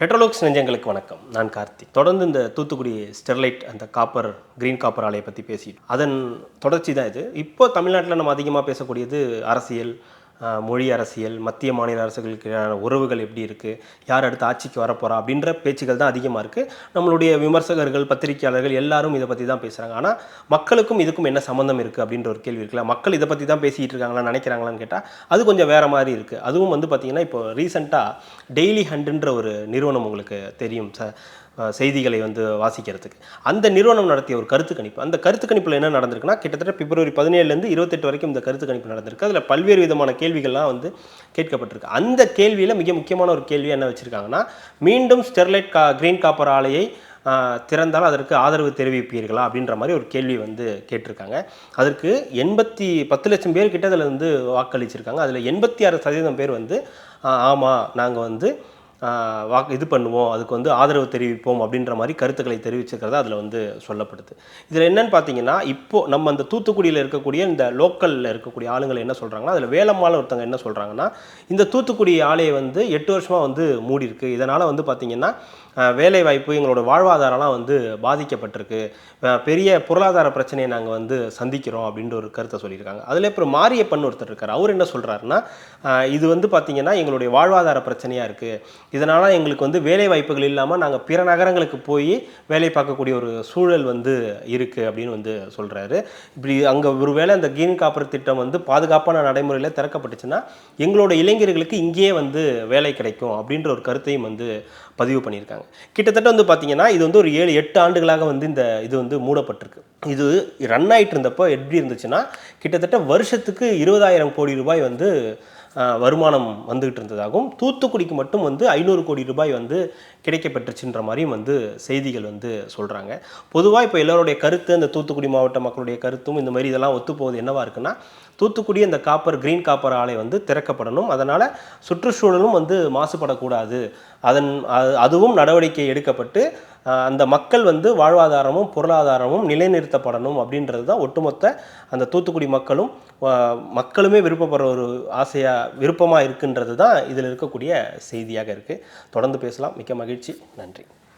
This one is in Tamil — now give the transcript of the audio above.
பெட்ரோலோக்ஸ் நெஞ்சங்களுக்கு வணக்கம். நான் கார்த்திக். தொடர்ந்து இந்த தூத்துக்குடி ஸ்டெர்லைட் அந்த கிரீன் காப்பர் ஆலையை பற்றி பேசிட்டு அதன் தொடர்ச்சி தான் இது. இப்போ தமிழ்நாட்டில் நம்ம அதிகமாக பேசக்கூடியது அரசியல், மொழி அரசியல், மத்திய மாநில அரசுகளுக்கு உறவுகள் எப்படி இருக்குது, யார் அடுத்து ஆட்சிக்கு வரப்போகிறா அப்படின்ற பேச்சுகள் தான் அதிகமாக இருக்குது. நம்மளுடைய விமர்சகர்கள், பத்திரிகையாளர்கள் எல்லாரும் இதை பற்றி தான் பேசுகிறாங்க. ஆனால் மக்களுக்கும் இதுக்கும் என்ன சம்மந்தம் இருக்குது அப்படின்ற ஒரு கேள்வி இருக்குல்ல. மக்கள் இதை பற்றி தான் பேசிகிட்டு இருக்காங்களா, நினைக்கிறாங்களான்னு கேட்டால் அது கொஞ்சம் வேறு மாதிரி இருக்குது. அதுவும் பார்த்திங்கன்னா இப்போ ரீசெண்டாக டெய்லி ஹண்ட்ன்ற ஒரு நிறுவனம் உங்களுக்கு தெரியும் செய்திகளை வாசிக்கிறதுக்கு. அந்த நிறுவனம் நடத்திய ஒரு கருத்து கணிப்பு. அந்த கருத்து கணிப்பில் என்ன நடந்திருக்குன்னா, கிட்டத்தட்ட பிப்ரவரி 17லேருந்து 28 வரைக்கும் இந்த கருத்து கணிப்பு நடந்திருக்கு. அதில் பல்வேறு விதமான கேள்விகள்லாம் கேட்கப்பட்டிருக்கு. அந்த கேள்வியில் மிக முக்கியமான ஒரு கேள்வி என்ன வச்சுருக்காங்கன்னா, மீண்டும் ஸ்டெர்லைட் கிரீன் காப்பர் ஆலையை திறந்தால் அதற்கு ஆதரவு தெரிவிப்பீர்களா அப்படின்ற மாதிரி ஒரு கேள்வி கேட்டிருக்காங்க. அதற்கு 10 லட்சம் பேர் கிட்ட அதில் வாக்களிச்சிருக்காங்க. அதில் 86% பேர் ஆமாம் நாங்கள் இது பண்ணுவோம், அதுக்கு ஆதரவு தெரிவிப்போம் அப்படின்ற மாதிரி கருத்துக்களை தெரிவிச்சிருக்கிறதா அதில் சொல்லப்படுது. இதில் என்னன்னு பார்த்தீங்கன்னா, இப்போது நம்ம அந்த தூத்துக்குடியில் இருக்கக்கூடிய இந்த லோக்கலில் இருக்கக்கூடிய ஆளுங்களை என்ன சொல்கிறாங்கன்னா, அதில் வேலம்மாள் ஒருத்தவங்க என்ன சொல்கிறாங்கன்னா, இந்த தூத்துக்குடி ஆலையை 8 வருஷமாக மூடி இருக்குது. இதனால் பார்த்தீங்கன்னா வேலைவாய்ப்பு, எங்களோட வாழ்வாதாரம்லாம் பாதிக்கப்பட்டிருக்கு, பெரிய பொருளாதார பிரச்சனையை நாங்கள் சந்திக்கிறோம் அப்படின்ற ஒரு கருத்தை சொல்லியிருக்காங்க. அதில் அப்புறம் மாரியப்பன் ஒருத்தர் இருக்கார். அவர் என்ன சொல்கிறாருன்னா, இது பார்த்தீங்கன்னா எங்களுடைய வாழ்வாதார பிரச்சனையாக இருக்குது, இதனால் எங்களுக்கு வேலை வாய்ப்புகள் இல்லாமல் நாங்கள் பிற நகரங்களுக்கு போய் வேலை பார்க்கக்கூடிய ஒரு சூழல் இருக்குது அப்படின்னு சொல்கிறாரு. இப்படி அங்கே ஒரு வேளை அந்த கிரீன் காப்பர் திட்டம் பாதுகாப்பான நடைமுறையில் திறக்கப்பட்டுச்சுன்னா எங்களோட இளைஞர்களுக்கு இங்கேயே வேலை கிடைக்கும் அப்படின்ற ஒரு கருத்தையும் பதிவு பண்ணியிருக்காங்க. கிட்டத்தட்ட பார்த்தீங்கன்னா இது ஒரு 7-8 ஆண்டுகளாக இந்த இது மூடப்பட்டிருக்கு. இது ரன் ஆகிட்டு இருந்தப்போ எப்படி இருந்துச்சுன்னா, கிட்டத்தட்ட வருஷத்துக்கு 20,000 கோடி ரூபாய் வருமானம் வந்துகிட்டு இருந்ததாகவும், தூத்துக்குடிக்கு மட்டும் 500 கோடி ரூபாய் கிடைக்கப்பட்டுருச்சுன்ற மாதிரியும் செய்திகள் சொல்கிறாங்க. பொதுவாக இப்போ எல்லோருடைய கருத்து, அந்த தூத்துக்குடி மாவட்ட மக்களுடைய கருத்தும் இந்த மாதிரி இதெல்லாம் ஒத்துப்போவது என்னவா இருக்குன்னா, தூத்துக்குடி அந்த கிரீன் காப்பர் ஆலை திறக்கப்படணும், அதனால் சுற்றுச்சூழலும் மாசுபடக்கூடாது, அதுவும் நடவடிக்கை எடுக்கப்பட்டு அந்த மக்கள் வாழ்வாதாரமும் பொருளாதாரமும் நிலைநிறுத்தப்படணும் அப்படின்றது தான் ஒட்டுமொத்த அந்த தூத்துக்குடி மக்களுமே விருப்பப்படுற ஒரு விருப்பமாக இருக்குன்றது தான் இதில் இருக்கக்கூடிய செய்தியாக இருக்குது. தொடர்ந்து பேசலாம். மிக்க மகிழ்ச்சி. நன்றி.